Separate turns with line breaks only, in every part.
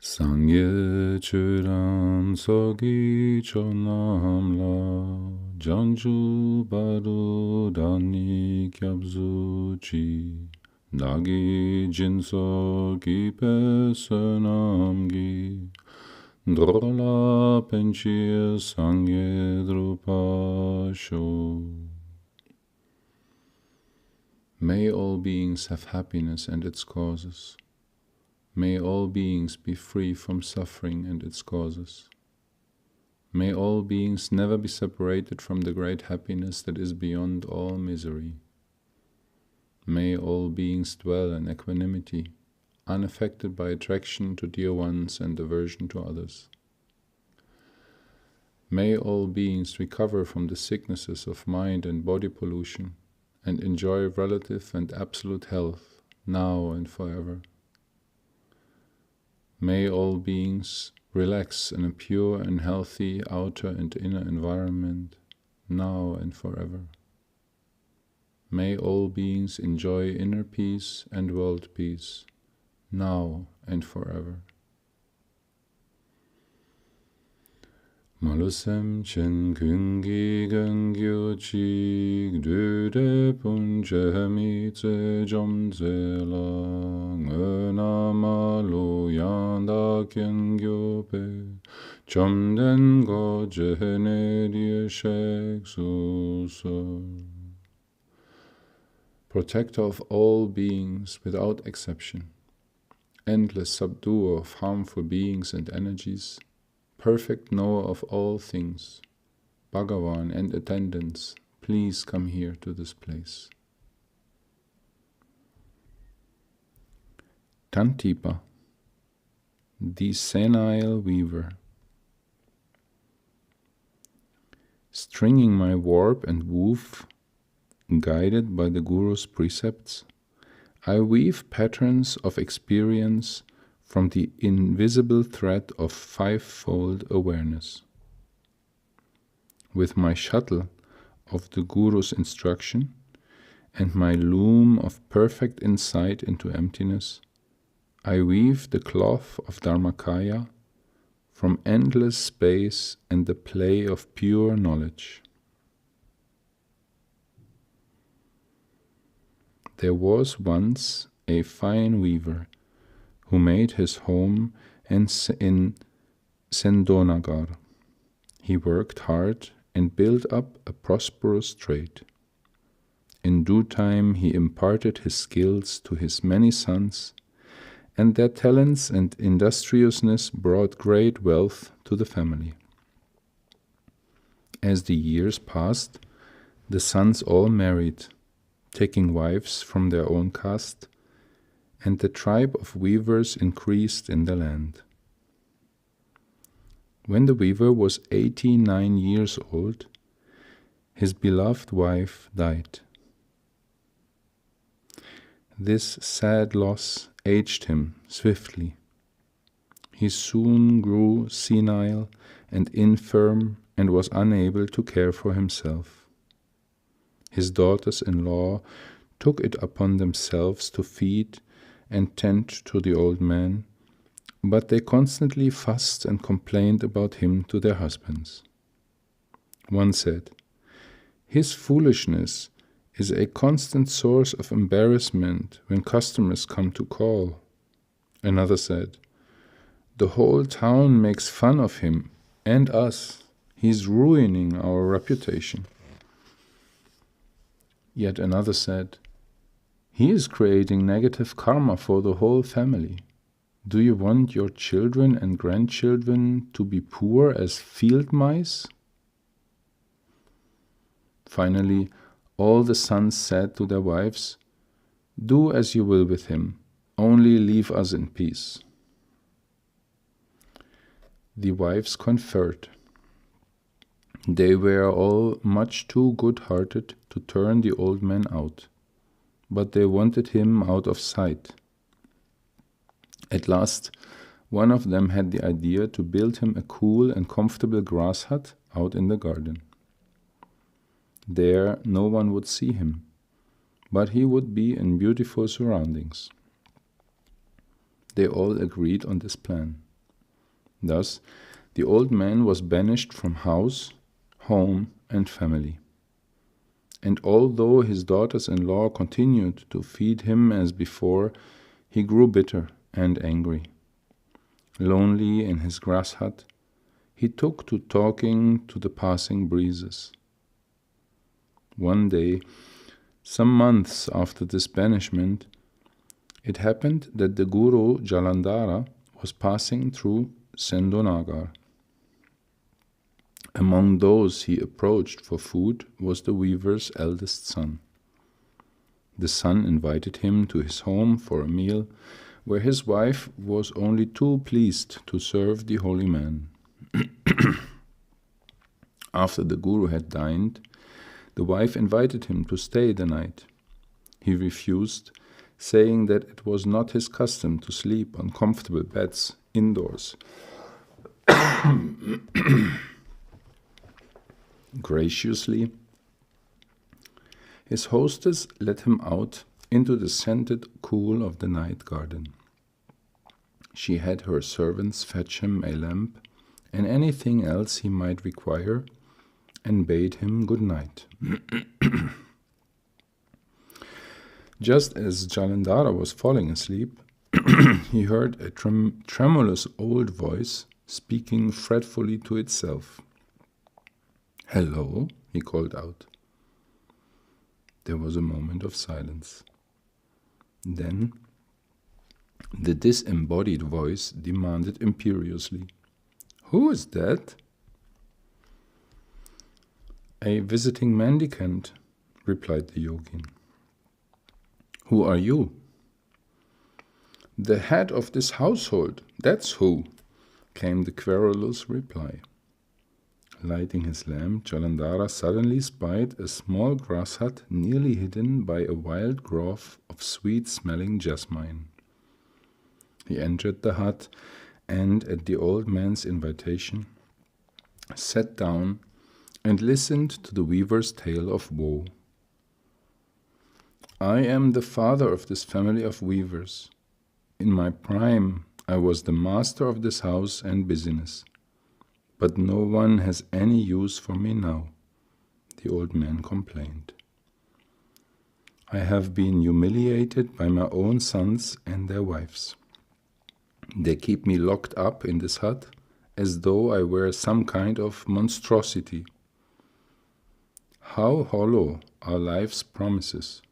Sangye churan sogi chonamla janju baru dani kyabzu chi nagi jinso ki pesanamgi drola penchir sangye drupa sho. May all beings have happiness and its causes. May all beings be free from suffering and its causes. May all beings never be separated from the great happiness that is beyond all misery. May all beings dwell in equanimity, unaffected by attraction to dear ones and aversion to others. May all beings recover from the sicknesses of mind and body pollution and enjoy relative and absolute health now and forever. May all beings relax in a pure and healthy outer and inner environment, now and forever. May all beings enjoy inner peace and world peace, now and forever. Malusem chen kungi gengyo chik dude punjami tse jomze la ngena malu yanda kengyo pe chomden go jehene die shek susor. Protector of all beings without exception, endless subduer of harmful beings and energies, perfect knower of all things, Bhagavan and attendants, please come here to this place. Tantipa, the senile weaver. Stringing my warp and woof, guided by the Guru's precepts, I weave patterns of experience from the invisible thread of fivefold awareness. With my shuttle of the Guru's instruction and my loom of perfect insight into emptiness, I weave the cloth of Dharmakaya from endless space and the play of pure knowledge. There was once a fine weaver who made his home in Sendonagar. He worked hard and built up a prosperous trade. In due time he imparted his skills to his many sons, and their talents and industriousness brought great wealth to the family. As the years passed, the sons all married, taking wives from their own caste, and the tribe of weavers increased in the land. When the weaver was 89 years old, his beloved wife died. This sad loss aged him swiftly. He soon grew senile and infirm and was unable to care for himself. His daughters-in-law took it upon themselves to feed and tend to the old man, but they constantly fussed and complained about him to their husbands. One said, "His foolishness is a constant source of embarrassment when customers come to call." Another said, "The whole town makes fun of him and us. He's ruining our reputation." Yet another said, "He is creating negative karma for the whole family. Do you want your children and grandchildren to be poor as field mice?" Finally, all the sons said to their wives, "Do as you will with him, only leave us in peace." The wives conferred. They were all much too good-hearted to turn the old man out, but they wanted him out of sight. At last, one of them had the idea to build him a cool and comfortable grass hut out in the garden. There no one would see him, but he would be in beautiful surroundings. They all agreed on this plan. Thus, the old man was banished from house, home, and family. And although his daughters-in-law continued to feed him as before, he grew bitter and angry. Lonely in his grass hut, he took to talking to the passing breezes. One day, some months after this banishment, it happened that the Guru Jalandhara was passing through Sendonagar. Among those he approached for food was the weaver's eldest son. The son invited him to his home for a meal, where his wife was only too pleased to serve the holy man. After the Guru had dined, the wife invited him to stay the night. He refused, saying that it was not his custom to sleep on comfortable beds indoors. Graciously, his hostess led him out into the scented cool of the night garden. She had her servants fetch him a lamp and anything else he might require, and bade him good night. Just as Jalandhara was falling asleep, he heard a tremulous old voice speaking fretfully to itself. "Hello," he called out. There was a moment of silence. Then the disembodied voice demanded imperiously, "Who is that?" "A visiting mendicant," replied the yogin. "Who are you?" "The head of this household, that's who," came the querulous reply. Lighting his lamp, Jalandhara suddenly spied a small grass hut nearly hidden by a wild grove of sweet-smelling jasmine. He entered the hut and, at the old man's invitation, sat down and listened to the weaver's tale of woe. "I am the father of this family of weavers. In my prime, I was the master of this house and business. But no one has any use for me now," the old man complained. "I have been humiliated by my own sons and their wives. They keep me locked up in this hut as though I were some kind of monstrosity. How hollow are life's promises."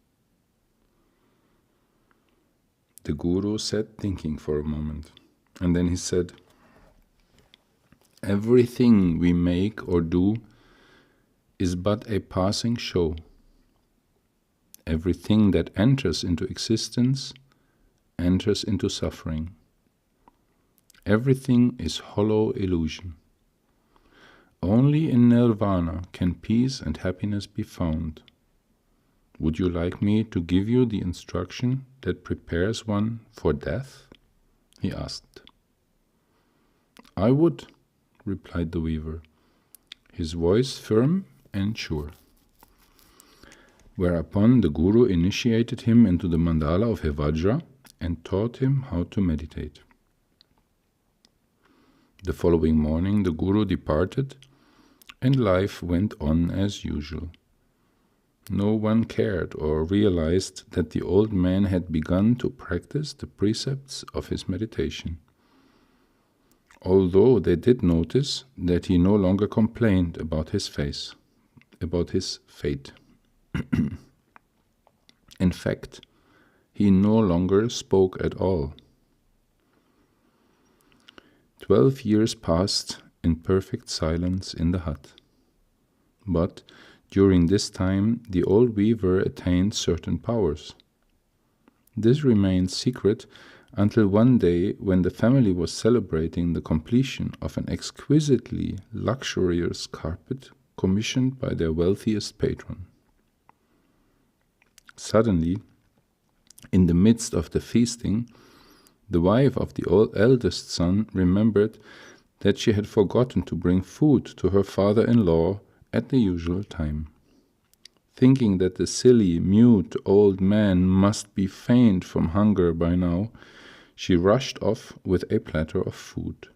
The Guru sat thinking for a moment, and then he said, "Everything we make or do is but a passing show. Everything that enters into existence enters into suffering. Everything is hollow illusion. Only in nirvana can peace and happiness be found. Would you like me to give you the instruction that prepares one for death?" he asked. "I would," replied the weaver, his voice firm and sure. Whereupon the Guru initiated him into the mandala of Hevajra and taught him how to meditate. The following morning the Guru departed, and life went on as usual. No one cared or realized that the old man had begun to practice the precepts of his meditation, although they did notice that he no longer complained about his fate. In fact, he no longer spoke at all. 12 years passed in perfect silence in the hut. But during this time the old weaver attained certain powers. This remained secret until one day when the family was celebrating the completion of an exquisitely luxurious carpet commissioned by their wealthiest patron. Suddenly, in the midst of the feasting, the wife of the eldest son remembered that she had forgotten to bring food to her father-in-law at the usual time. Thinking that the silly, mute old man must be faint from hunger by now, she rushed off with a platter of food.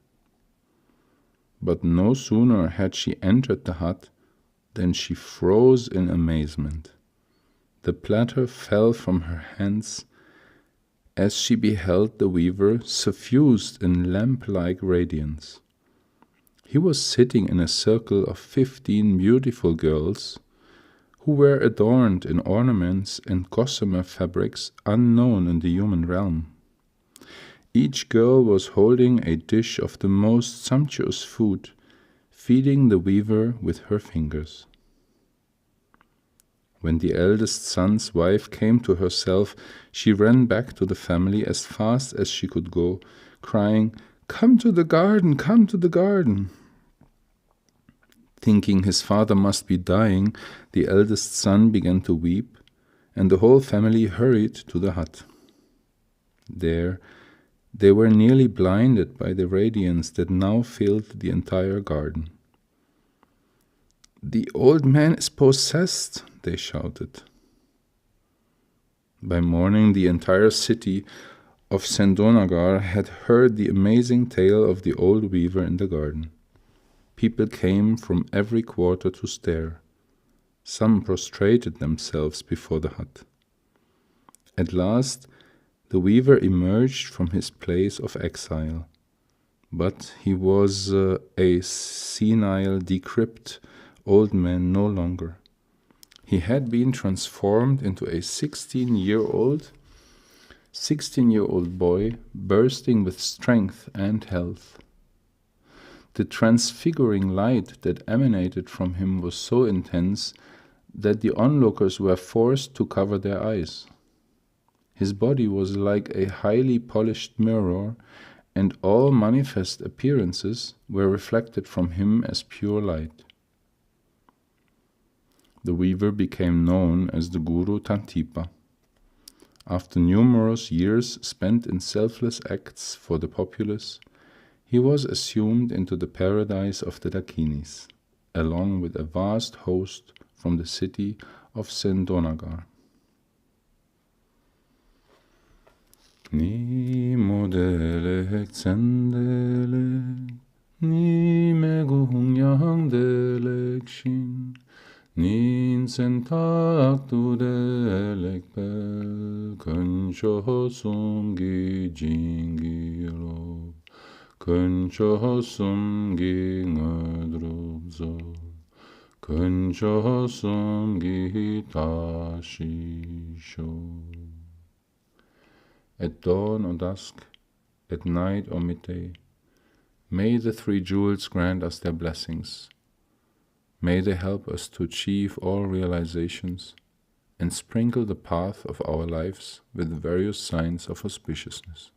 But no sooner had she entered the hut than she froze in amazement. The platter fell from her hands as she beheld the weaver suffused in lamp-like radiance. He was sitting in a circle of 15 beautiful girls who were adorned in ornaments and gossamer fabrics unknown in the human realm. Each girl was holding a dish of the most sumptuous food, feeding the weaver with her fingers. When the eldest son's wife came to herself, she ran back to the family as fast as she could go, crying, "Come to the garden, come to the garden!" Thinking his father must be dying, the eldest son began to weep, and the whole family hurried to the hut. There, they were nearly blinded by the radiance that now filled the entire garden. "The old man is possessed," they shouted. By morning, the entire city of Sendonagar had heard the amazing tale of the old weaver in the garden. People came from every quarter to stare. Some prostrated themselves before the hut. At last, the weaver emerged from his place of exile, but he was a senile, decrepit old man no longer. He had been transformed into a 16-year-old boy, bursting with strength and health. The transfiguring light that emanated from him was so intense that the onlookers were forced to cover their eyes. His body was like a highly polished mirror, and all manifest appearances were reflected from him as pure light. The weaver became known as the Guru Tantipa. After numerous years spent in selfless acts for the populace, he was assumed into the paradise of the Dakinis, along with a vast host from the city of Sendonagar. Ni modelek tsendelek, ni megungyang delek shin, nin sentak tu delek pel, kensho sungi jingiro, kensho sungi ngadrubzo, kensho sungi tashisho. At dawn or dusk, at night or midday, may the three jewels grant us their blessings. May they help us to achieve all realizations and sprinkle the path of our lives with various signs of auspiciousness.